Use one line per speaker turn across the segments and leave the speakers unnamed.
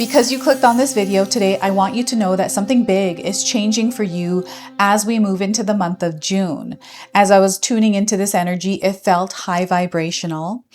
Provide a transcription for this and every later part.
Because you clicked on this video today, I want you to know that something big is changing for you as we move into the month of June. As I was tuning into this energy, it felt high vibrational.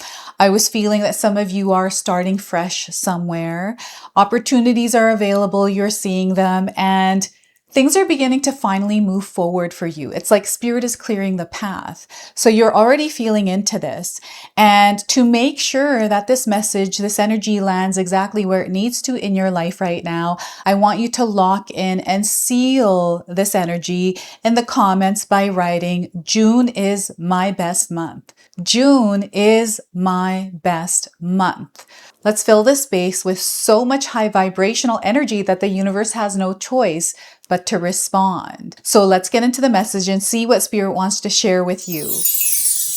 I was feeling that some of you are starting fresh somewhere. Opportunities are available, you're seeing them, and things are beginning to finally move forward for you. It's like spirit is clearing the path. So you're already feeling into this. And to make sure that this message, this energy lands exactly where it needs to in your life right now, I want you to lock in and seal this energy in the comments by writing, June is my best month. June is my best month. Let's fill this space with so much high vibrational energy that the universe has no choice but to respond. So let's get into the message and see what Spirit wants to share with you.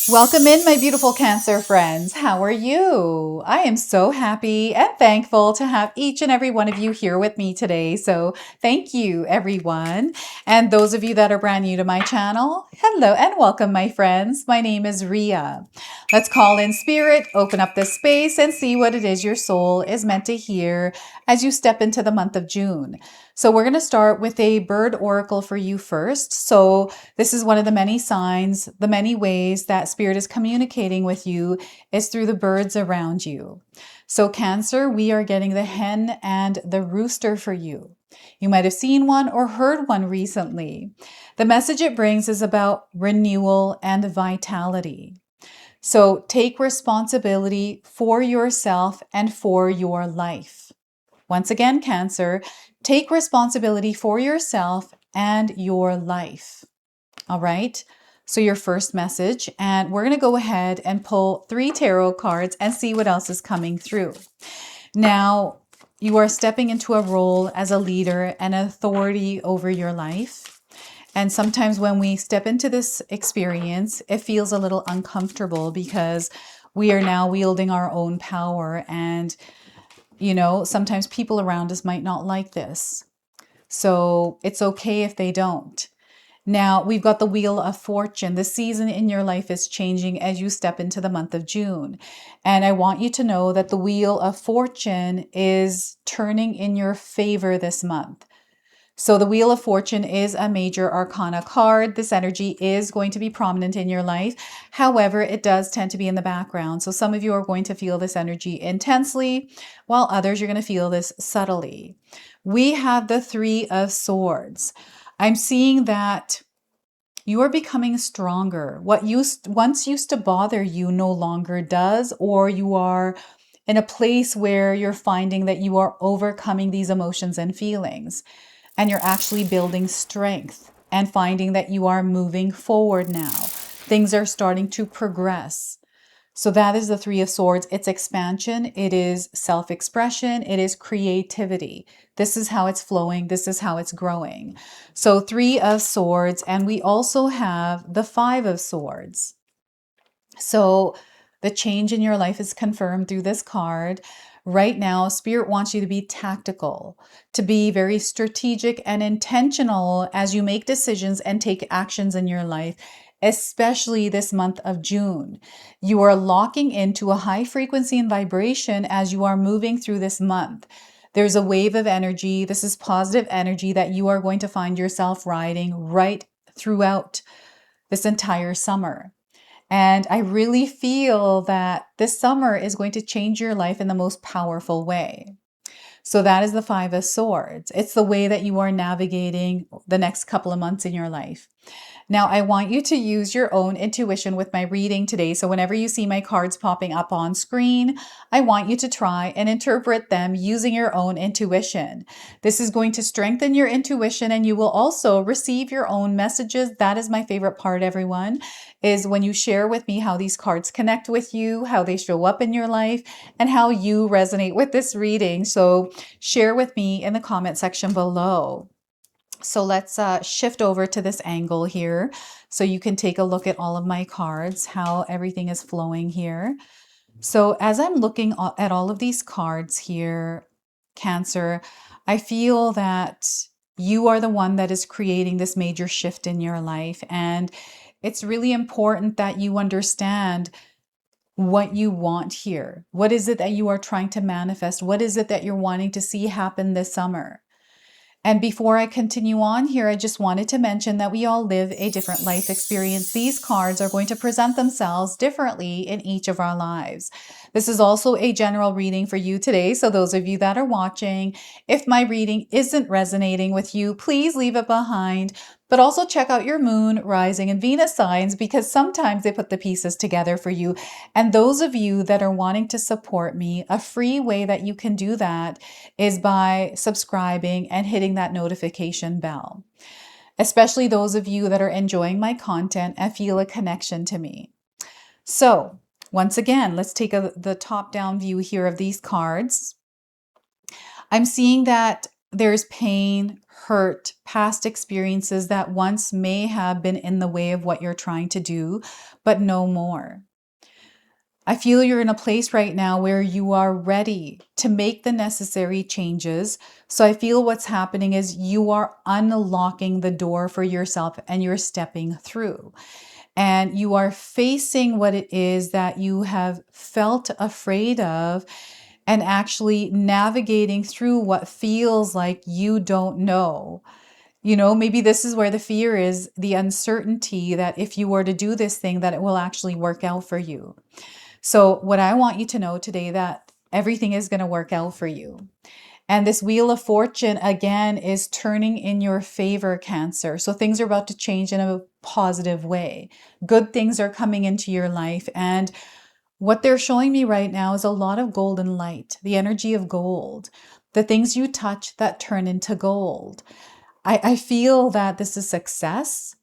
Welcome in, my beautiful Cancer friends. How are you? I am so happy and thankful to have each and every one of you here with me today. So thank you, everyone. And those of you that are brand new to my channel, hello and welcome, my friends. My name is Ria. Let's call in Spirit, open up this space, and see what it is your soul is meant to hear as you step into the month of June. So we're going to start with a bird oracle for you first. So this is one of the many signs, the many ways that Spirit is communicating with you is through the birds around you. So Cancer, we are getting the hen and the rooster for you. You might have seen one or heard one recently. The message it brings is about renewal and vitality. So take responsibility for yourself and for your life. Once again, Cancer, take responsibility for yourself and your life. All right. So your first message, and we're going to go ahead and pull 3 tarot cards and see what else is coming through. Now, you are stepping into a role as a leader and authority over your life. And sometimes when we step into this experience, it feels a little uncomfortable because we are now wielding our own power, and sometimes people around us might not like this. So it's okay if they don't. Now, we've got the Wheel of Fortune. The season in your life is changing as you step into the month of June. And I want you to know that the Wheel of Fortune is turning in your favor this month. So the Wheel of Fortune is a major arcana card. This energy is going to be prominent in your life. However, it does tend to be in the background. So some of you are going to feel this energy intensely, while others you're going to feel this subtly. We have the 3 of Swords. I'm seeing that you are becoming stronger. What once used to bother you no longer does, or you are in a place where you're finding that you are overcoming these emotions and feelings. And you're actually building strength and finding that you are moving forward now. Things are starting to progress. So that is the 3 of Swords. It's expansion. It is self-expression. It is creativity. This is how it's flowing. This is how it's growing. So 3 of Swords. And we also have the 5 of Swords. So the change in your life is confirmed through this card. Right now, Spirit wants you to be tactical, to be very strategic and intentional as you make decisions and take actions in your life, especially this month of June. You are locking into a high frequency and vibration as you are moving through this month. There's a wave of energy. This is positive energy that you are going to find yourself riding right throughout this entire summer. And I really feel that this summer is going to change your life in the most powerful way. So that is the 5 of Swords. It's the way that you are navigating the next couple of months in your life. Now, I want you to use your own intuition with my reading today. So whenever you see my cards popping up on screen, I want you to try and interpret them using your own intuition. This is going to strengthen your intuition, and you will also receive your own messages. That is my favorite part, everyone, is when you share with me how these cards connect with you, how they show up in your life, and how you resonate with this reading. So share with me in the comment section below. So let's shift over to this angle here so you can take a look at all of my cards, how everything is flowing here. So as I'm looking at all of these cards here, Cancer, I feel that you are the one that is creating this major shift in your life. And it's really important that you understand what you want here. What is it that you are trying to manifest? What is it that you're wanting to see happen this summer? And before I continue on here, I just wanted to mention that we all live a different life experience. These cards are going to present themselves differently in each of our lives. This is also a general reading for you today. So those of you that are watching, if my reading isn't resonating with you, please leave it behind. But also check out your moon, rising, and Venus signs because sometimes they put the pieces together for you. And those of you that are wanting to support me, a free way that you can do that is by subscribing and hitting that notification bell, especially those of you that are enjoying my content and feel a connection to me. So once again, let's take the top-down view here of these cards. I'm seeing that there's pain, hurt, past experiences that once may have been in the way of what you're trying to do, but no more. I feel you're in a place right now where you are ready to make the necessary changes. So I feel what's happening is you are unlocking the door for yourself and you're stepping through. And you are facing what it is that you have felt afraid of and actually navigating through what feels like you don't know. You know, maybe this is where the fear is, the uncertainty that if you were to do this thing, that it will actually work out for you. So what I want you to know today, that everything is going to work out for you. And this Wheel of Fortune, again, is turning in your favor, Cancer. So things are about to change in a positive way. Good things are coming into your life. And what they're showing me right now is a lot of golden light, the energy of gold, the things you touch that turn into gold. I feel that this is success.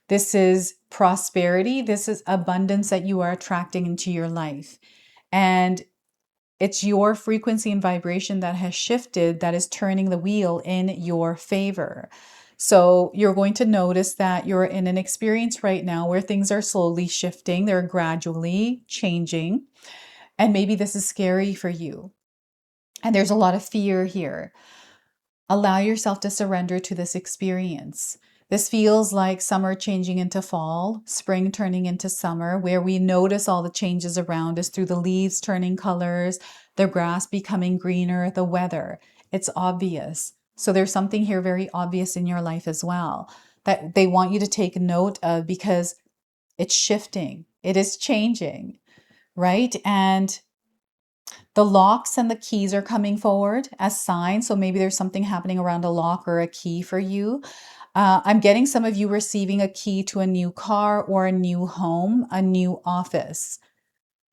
This is prosperity. This is abundance that you are attracting into your life. And it's your frequency and vibration that has shifted that is turning the wheel in your favor. So you're going to notice that you're in an experience right now where things are slowly shifting. They're gradually changing. And maybe this is scary for you. And there's a lot of fear here. Allow yourself to surrender to this experience. This feels like summer changing into fall, spring turning into summer, where we notice all the changes around us through the leaves turning colors, the grass becoming greener, the weather. It's obvious. So there's something here very obvious in your life as well that they want you to take note of because it's shifting. It is changing, right? And the locks and the keys are coming forward as signs. So maybe there's something happening around a lock or a key for you. I'm getting some of you receiving a key to a new car or a new home, a new office.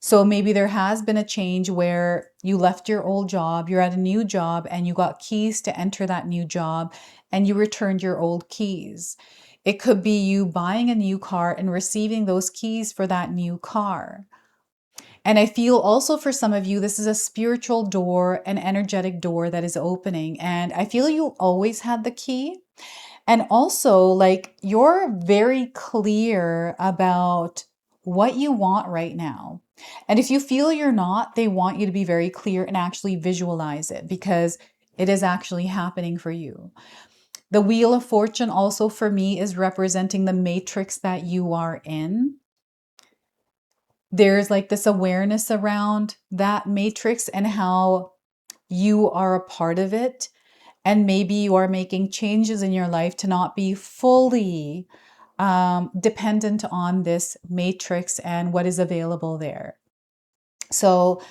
So maybe there has been a change where you left your old job, you're at a new job, and you got keys to enter that new job, and you returned your old keys. It could be you buying a new car and receiving those keys for that new car. And I feel also for some of you, this is a spiritual door, an energetic door that is opening. And I feel you always had the key. And also, like, you're very clear about what you want right now. And if you feel you're not, they want you to be very clear and actually visualize it because it is actually happening for you. The Wheel of Fortune also for me is representing the matrix that you are in. There's like this awareness around that matrix and how you are a part of it. And maybe you are making changes in your life to not be fully dependent on this matrix and what is available there. So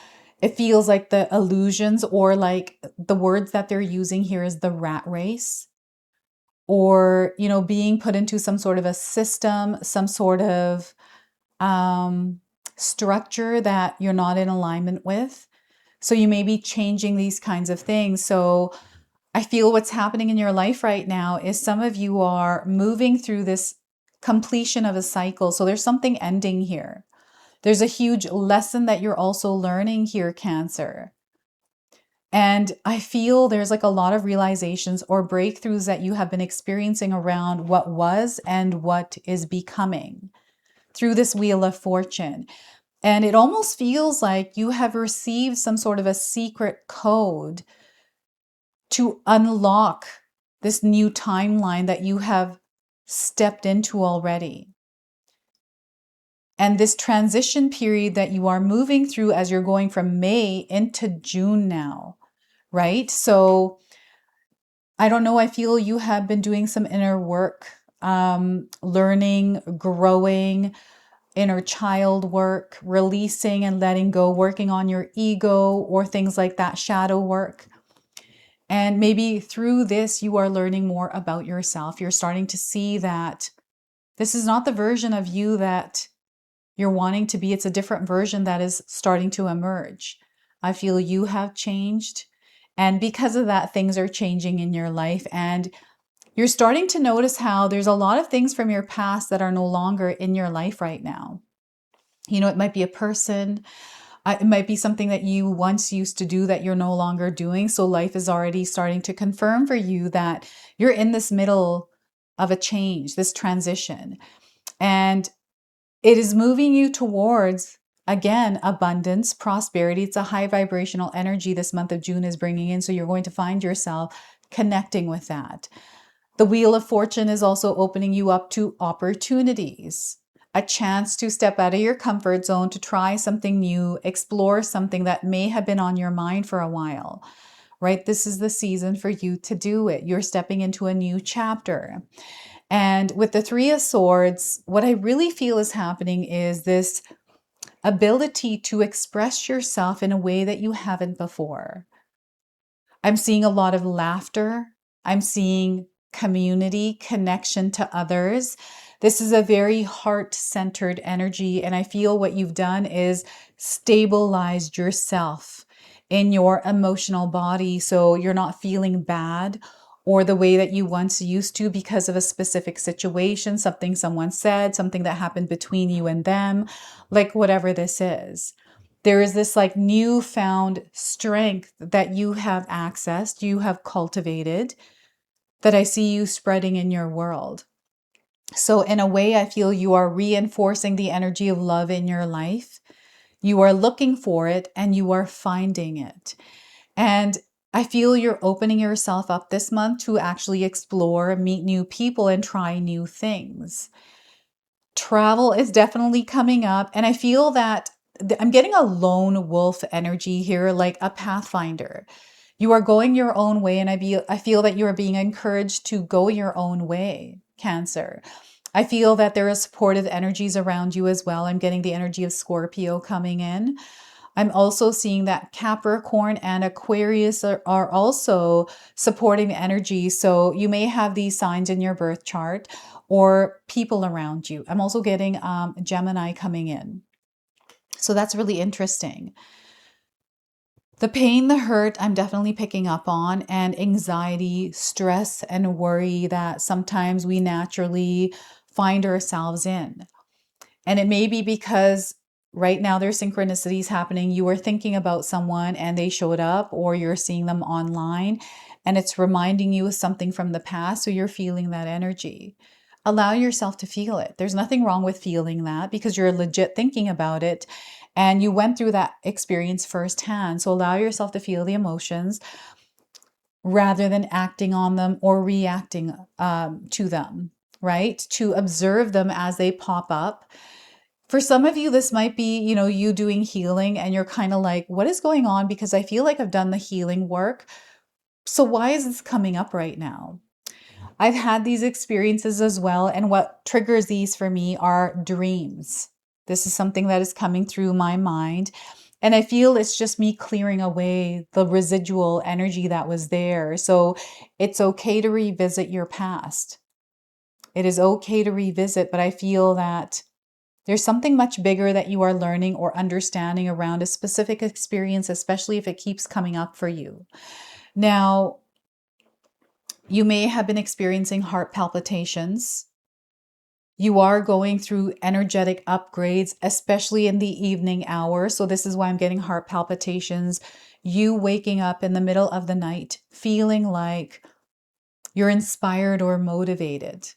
it feels like the illusions, or like the words that they're using here is the rat race, or, you know, being put into some sort of a system, some sort of structure that you're not in alignment with. So you may be changing these kinds of things. So I feel what's happening in your life right now is some of you are moving through this completion of a cycle. So there's something ending here. There's a huge lesson that you're also learning here, Cancer. And I feel there's like a lot of realizations or breakthroughs that you have been experiencing around what was and what is becoming through this Wheel of Fortune. And it almost feels like you have received some sort of a secret code to unlock this new timeline that you have stepped into already. And this transition period that you are moving through as you're going from May into June now, right? So I don't know, I feel you have been doing some inner work, learning, growing, inner child work, releasing and letting go, working on your ego or things like that, shadow work. And maybe through this, you are learning more about yourself. You're starting to see that this is not the version of you that you're wanting to be. It's a different version that is starting to emerge. I feel you have changed. And because of that, things are changing in your life. And you're starting to notice how there's a lot of things from your past that are no longer in your life right now. You know, it might be a person, it might be something that you once used to do that you're no longer doing. So life is already starting to confirm for you that you're in this middle of a change, this transition. And it is moving you towards, again, abundance, prosperity. It's a high vibrational energy this month of June is bringing in. So you're going to find yourself connecting with that. The Wheel of Fortune is also opening you up to opportunities, a chance to step out of your comfort zone, to try something new, explore something that may have been on your mind for a while, right? This is the season for you to do it. You're stepping into a new chapter. And with the Three of Swords, what I really feel is happening is this ability to express yourself in a way that you haven't before. I'm seeing a lot of laughter. I'm seeing community, connection to others. This is a very heart-centered energy. And I feel what you've done is stabilized yourself in your emotional body. So you're not feeling bad or the way that you once used to because of a specific situation, something someone said, something that happened between you and them, like whatever this is. There is this like newfound strength that you have accessed, you have cultivated, that I see you spreading in your world. So in a way, I feel you are reinforcing the energy of love in your life. You are looking for it and you are finding it. And I feel you're opening yourself up this month to actually explore, meet new people, and try new things. Travel is definitely coming up. And I feel that I'm getting a lone wolf energy here, like a pathfinder. You are going your own way. And I feel that you are being encouraged to go your own way, Cancer. I feel that there are supportive energies around you as well. I'm getting the energy of Scorpio coming in. I'm also seeing that Capricorn and Aquarius are also supporting the energy. So you may have these signs in your birth chart or people around you. I'm also getting Gemini coming in. So that's really interesting. The pain, the hurt, I'm definitely picking up on, and anxiety, stress, and worry that sometimes we naturally find ourselves in. And it may be because right now there's synchronicities happening. You were thinking about someone and they showed up, or you're seeing them online and it's reminding you of something from the past. So you're feeling that energy. Allow yourself to feel it. There's nothing wrong with feeling that because you're legit thinking about it and you went through that experience firsthand. So allow yourself to feel the emotions rather than acting on them or reacting to them, right? To observe them as they pop up. For some of you, this might be, you doing healing and you're kind of like, what is going on? Because I feel like I've done the healing work. So why is this coming up right now? I've had these experiences as well. And what triggers these for me are dreams. This is something that is coming through my mind. And I feel it's just me clearing away the residual energy that was there. So it's okay to revisit your past. It is okay to revisit, but I feel that there's something much bigger that you are learning or understanding around a specific experience, especially if it keeps coming up for you. Now, you may have been experiencing heart palpitations. You are going through energetic upgrades, especially in the evening hours. So this is why I'm getting heart palpitations. You waking up in the middle of the night, feeling like you're inspired or motivated.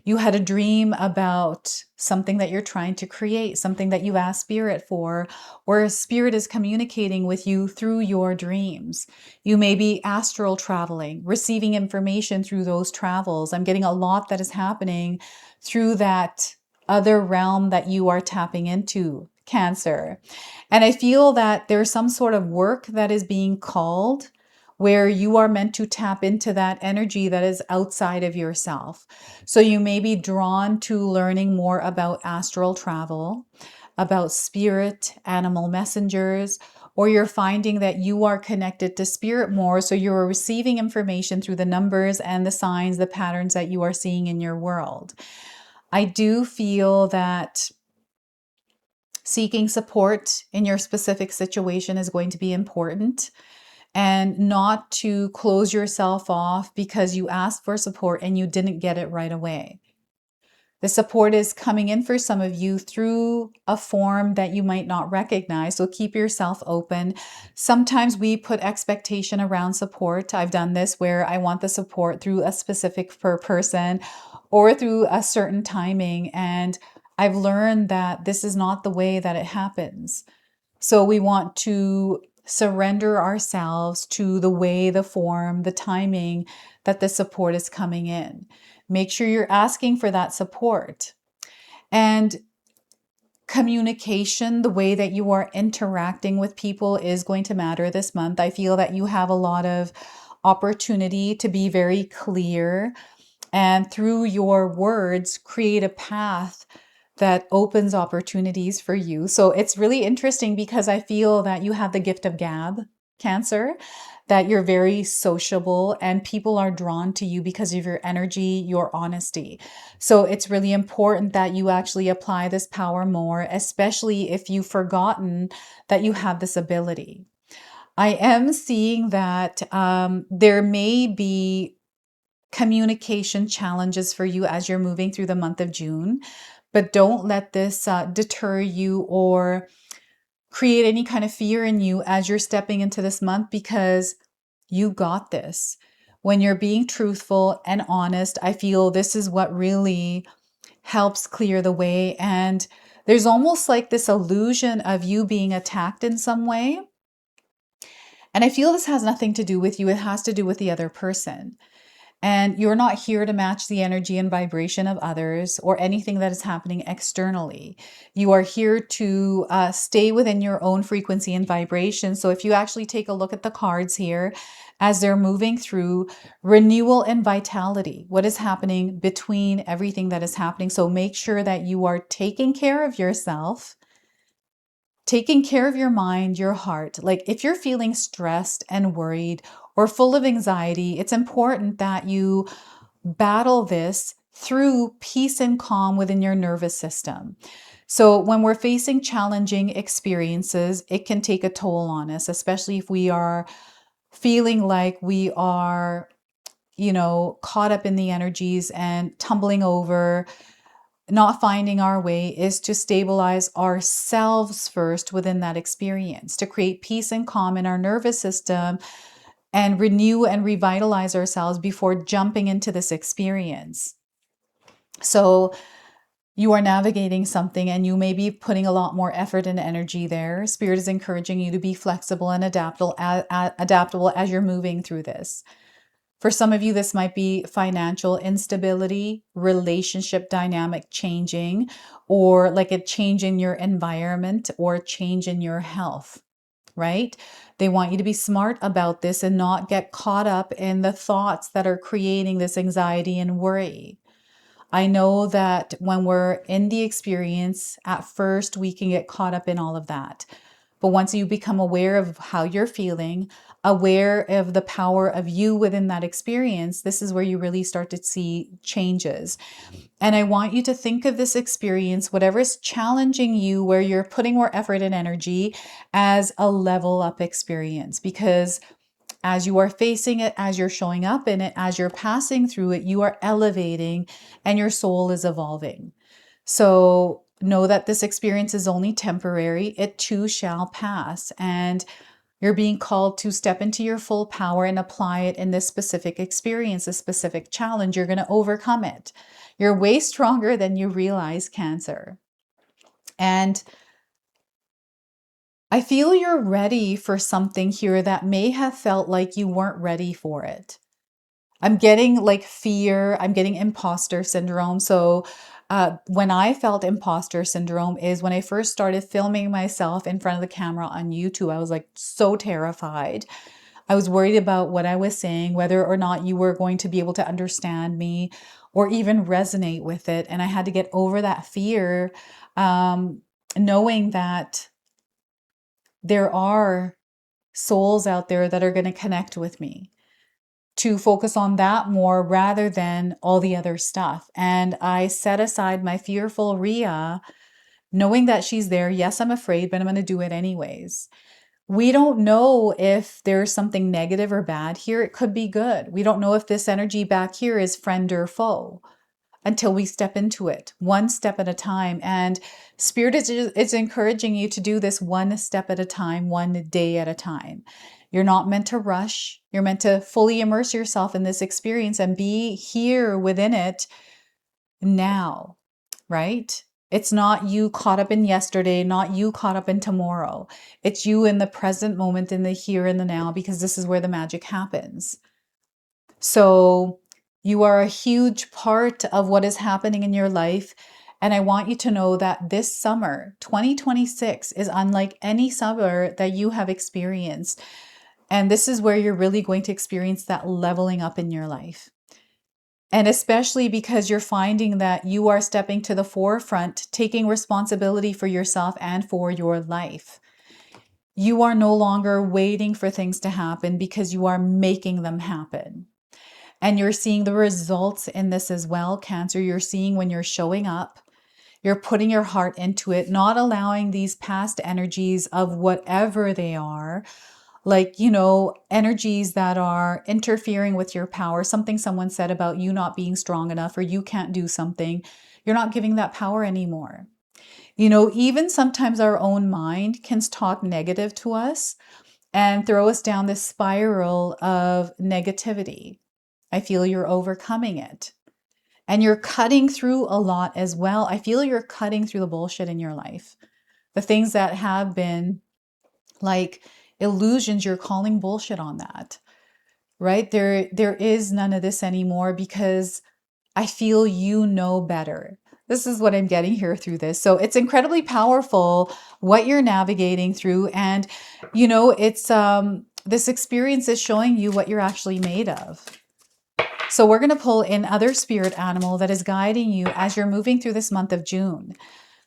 You had a dream about something that you're trying to create, something that you asked spirit for, or spirit is communicating with you through your dreams. You may be astral traveling, receiving information through those travels. I'm getting a lot that is happening through that other realm that you are tapping into, Cancer. And I feel that there's some sort of work that is being called where you are meant to tap into that energy that is outside of yourself. So you may be drawn to learning more about astral travel, about spirit, animal messengers, or you're finding that you are connected to spirit more. So you're receiving information through the numbers and the signs, the patterns that you are seeing in your world. I do feel that seeking support in your specific situation is going to be important, and not to close yourself off because you asked for support and you didn't get it right away. The support is coming in for some of you through a form that you might not recognize. So keep yourself open. Sometimes we put expectation around support. I've done this where I want the support through a specific person or through a certain timing. And I've learned that this is not the way that it happens. So we want to surrender ourselves to the way, the form, the timing that the support is coming in. Make sure you're asking for that support. And communication, the way that you are interacting with people is going to matter this month. I feel that you have a lot of opportunity to be very clear and through your words create a path that opens opportunities for you. So it's really interesting because I feel that you have the gift of gab, Cancer, that you're very sociable and people are drawn to you because of your energy, your honesty. So it's really important that you actually apply this power more, especially if you've forgotten that you have this ability. I am seeing that there may be communication challenges for you as you're moving through the month of June, but don't let this deter you or create any kind of fear in you as you're stepping into this month, because you got this. When you're being truthful and honest, I feel this is what really helps clear the way. And there's almost like this illusion of you being attacked in some way. And I feel this has nothing to do with you. It has to do with the other person. And you're not here to match the energy and vibration of others or anything that is happening externally. You are here to stay within your own frequency and vibration. So if you actually take a look at the cards here, as they're moving through renewal and vitality, what is happening between everything that is happening. So make sure that you are taking care of yourself, taking care of your mind, your heart. Like if you're feeling stressed and worried or full of anxiety, it's important that you battle this through peace and calm within your nervous system. So when we're facing challenging experiences, it can take a toll on us, especially if we are feeling like we are, caught up in the energies and tumbling over, not finding our way, is to stabilize ourselves first within that experience, to create peace and calm in our nervous system and renew and revitalize ourselves before jumping into this experience. So you are navigating something and you may be putting a lot more effort and energy there. Spirit is encouraging you to be flexible and adaptable as you're moving through this. For some of you, this might be financial instability, relationship dynamic changing, or like a change in your environment or a change in your health, right? They want you to be smart about this and not get caught up in the thoughts that are creating this anxiety and worry. I know that when we're in the experience, at first we can get caught up in all of that. But once you become aware of how you're feeling, aware of the power of you within that experience, this is where you really start to see changes. And I want you to think of this experience, whatever is challenging you, where you're putting more effort and energy, as a level up experience. Because as you are facing it, as you're showing up in it, as you're passing through it, you are elevating and your soul is evolving. So know that this experience is only temporary. It too shall pass. And you're being called to step into your full power and apply it in this specific experience, a specific challenge. You're going to overcome it. You're way stronger than you realize, Cancer. And I feel you're ready for something here that may have felt like you weren't ready for it. I'm getting like fear, I'm getting imposter syndrome. So When I felt imposter syndrome is when I first started filming myself in front of the camera on YouTube. I was like so terrified. I was worried about what I was saying, whether or not you were going to be able to understand me or even resonate with it. And I had to get over that fear, knowing that there are souls out there that are going to connect with me, to focus on that more rather than all the other stuff. And I set aside my fearful Rhea, knowing that she's there. Yes, I'm afraid, but I'm going to do it anyways. We don't know if there's something negative or bad here. It could be good. We don't know if this energy back here is friend or foe until we step into it, one step at a time. And Spirit is encouraging you to do this one step at a time, one day at a time. You're not meant to rush. You're meant to fully immerse yourself in this experience and be here within it now, right? It's not you caught up in yesterday, not you caught up in tomorrow. It's you in the present moment, in the here and the now, because this is where the magic happens. So you are a huge part of what is happening in your life. And I want you to know that this summer, 2026, is unlike any summer that you have experienced. And this is where you're really going to experience that leveling up in your life. And especially because you're finding that you are stepping to the forefront, taking responsibility for yourself and for your life. You are no longer waiting for things to happen because you are making them happen. And you're seeing the results in this as well, Cancer. You're seeing when you're showing up, you're putting your heart into it, not allowing these past energies of whatever they are, like, energies that are interfering with your power. Something someone said about you not being strong enough or you can't do something. You're not giving that power anymore. Even sometimes our own mind can talk negative to us and throw us down this spiral of negativity. I feel you're overcoming it. And you're cutting through a lot as well. I feel you're cutting through the bullshit in your life. The things that have been like illusions, you're calling bullshit on that, right? There is none of this anymore because I feel you know better. This is what I'm getting here through this. So it's incredibly powerful what you're navigating through. And, it's this experience is showing you what you're actually made of. So we're going to pull in other spirit animal that is guiding you as you're moving through this month of June.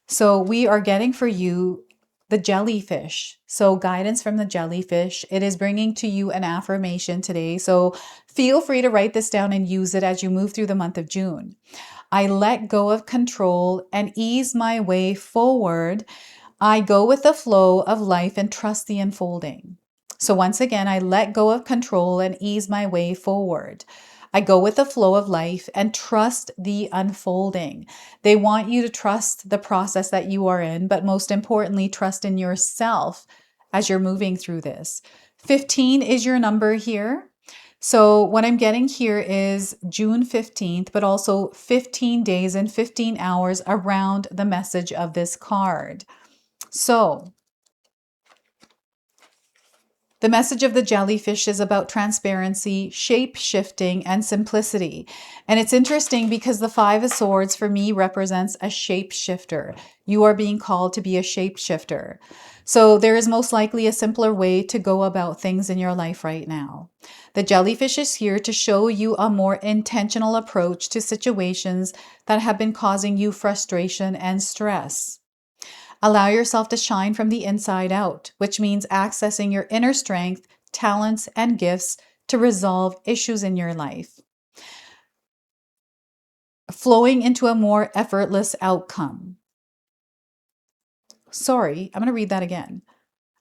So we are getting for you the jellyfish. So guidance from the jellyfish. It is bringing to you an affirmation today. So feel free to write this down and use it as you move through the month of June. I let go of control and ease my way forward. I go with the flow of life and trust the unfolding. So once again, I let go of control and ease my way forward. I go with the flow of life and trust the unfolding. They want you to trust the process that you are in, but most importantly, trust in yourself as you're moving through this. 15 is your number here. So what I'm getting here is June 15th, but also 15 days and 15 hours around the message of this card. So the message of the jellyfish is about transparency, shape-shifting, and simplicity. And it's interesting because the Five of Swords for me represents a shape-shifter. You are being called to be a shape-shifter. So there is most likely a simpler way to go about things in your life right now. The jellyfish is here to show you a more intentional approach to situations that have been causing you frustration and stress. Allow yourself to shine from the inside out, which means accessing your inner strength, talents, and gifts to resolve issues in your life. Flowing into a more effortless outcome. Sorry, I'm going to read that again.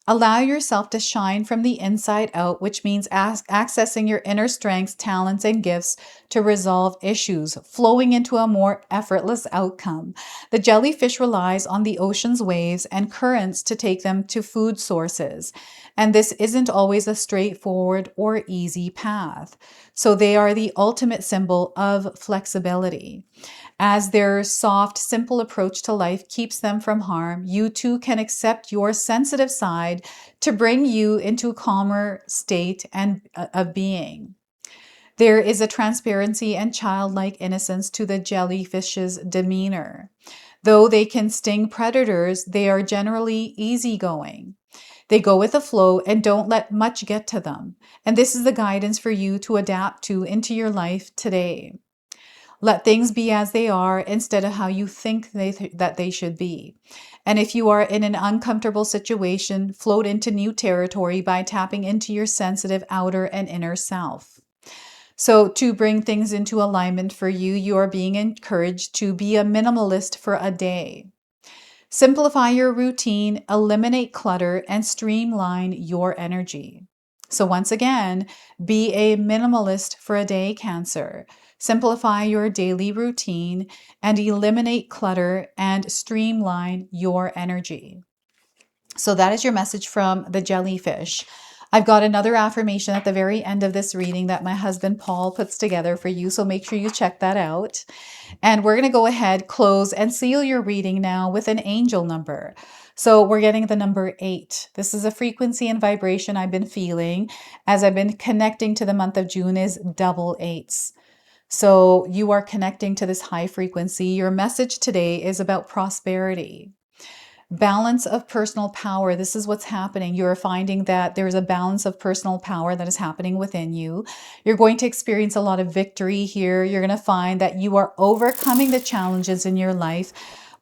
Allow yourself to shine from the inside out, which means accessing your inner strengths, talents, and gifts to resolve issues, flowing into a more effortless outcome. The jellyfish relies on the ocean's waves and currents to take them to food sources. And this isn't always a straightforward or easy path. So they are the ultimate symbol of flexibility. As their soft, simple approach to life keeps them from harm, you too can accept your sensitive side to bring you into a calmer state of being. There is a transparency and childlike innocence to the jellyfish's demeanor. Though they can sting predators, they are generally easygoing. They go with the flow and don't let much get to them. And this is the guidance for you to adapt to into your life today. Let things be as they are instead of how you think that they should be. And if you are in an uncomfortable situation, float into new territory by tapping into your sensitive outer and inner self. So to bring things into alignment for you, you are being encouraged to be a minimalist for a day. Simplify your routine, eliminate clutter, and streamline your energy. So once again, be a minimalist for a day, Cancer. Simplify your daily routine and eliminate clutter and streamline your energy. So that is your message from the jellyfish. I've got another affirmation at the very end of this reading that my husband Paul puts together for you. So make sure you check that out. And we're going to go ahead, close, and seal your reading now with an angel number. So we're getting the number 8. This is a frequency and vibration I've been feeling as I've been connecting to the month of June is double eights. So you are connecting to this high frequency. Your message today is about prosperity. Balance of personal power. This is what's happening. You're finding that there's a balance of personal power that is happening within you. You're going to experience a lot of victory here. You're going to find that you are overcoming the challenges in your life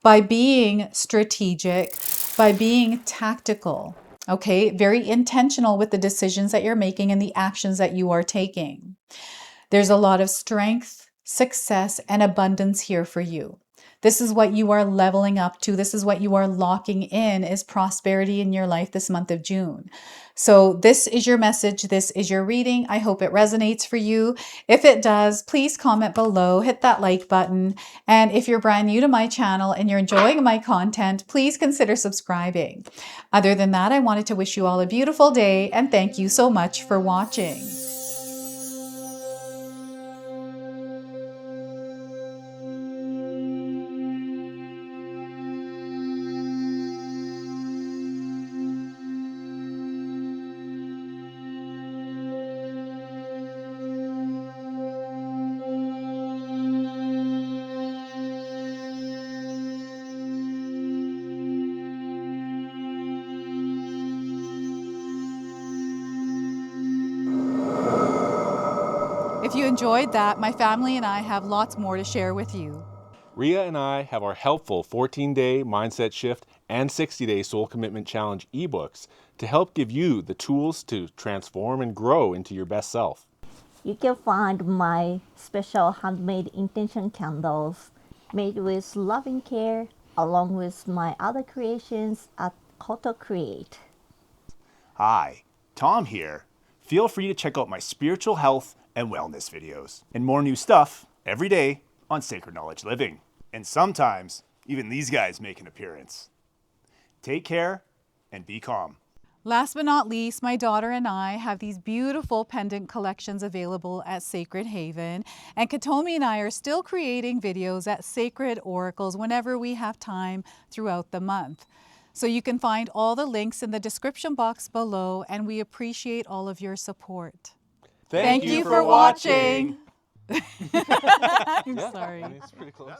by being strategic, by being tactical, okay? Very intentional with the decisions that you're making and the actions that you are taking. There's a lot of strength, success, and abundance here for you. This is what you are leveling up to. This is what you are locking in is prosperity in your life this month of June. So this is your message. This is your reading. I hope it resonates for you. If it does, please comment below, hit that like button. And if you're brand new to my channel and you're enjoying my content, please consider subscribing. Other than that, I wanted to wish you all a beautiful day and thank you so much for watching. If you enjoyed that, my family and I have lots more to share with you.
Ria and I have our helpful 14-day mindset shift and 60-day soul commitment challenge ebooks to help give you the tools to transform and grow into your best self.
You can find my special handmade intention candles made with loving care along with my other creations at Koto Create.
Hi, Tom here. Feel free to check out my spiritual health and wellness videos and more new stuff every day on Sacred Knowledge Living. And sometimes even these guys make an appearance. Take care and be calm.
Last but not least, my daughter and I have these beautiful pendant collections available at Sacred Haven. And Katomi and I are still creating videos at Sacred Oracles whenever we have time throughout the month. So you can find all the links in the description box below, and we appreciate all of your support.
Thank
you for watching. I'm sorry.
It's pretty close.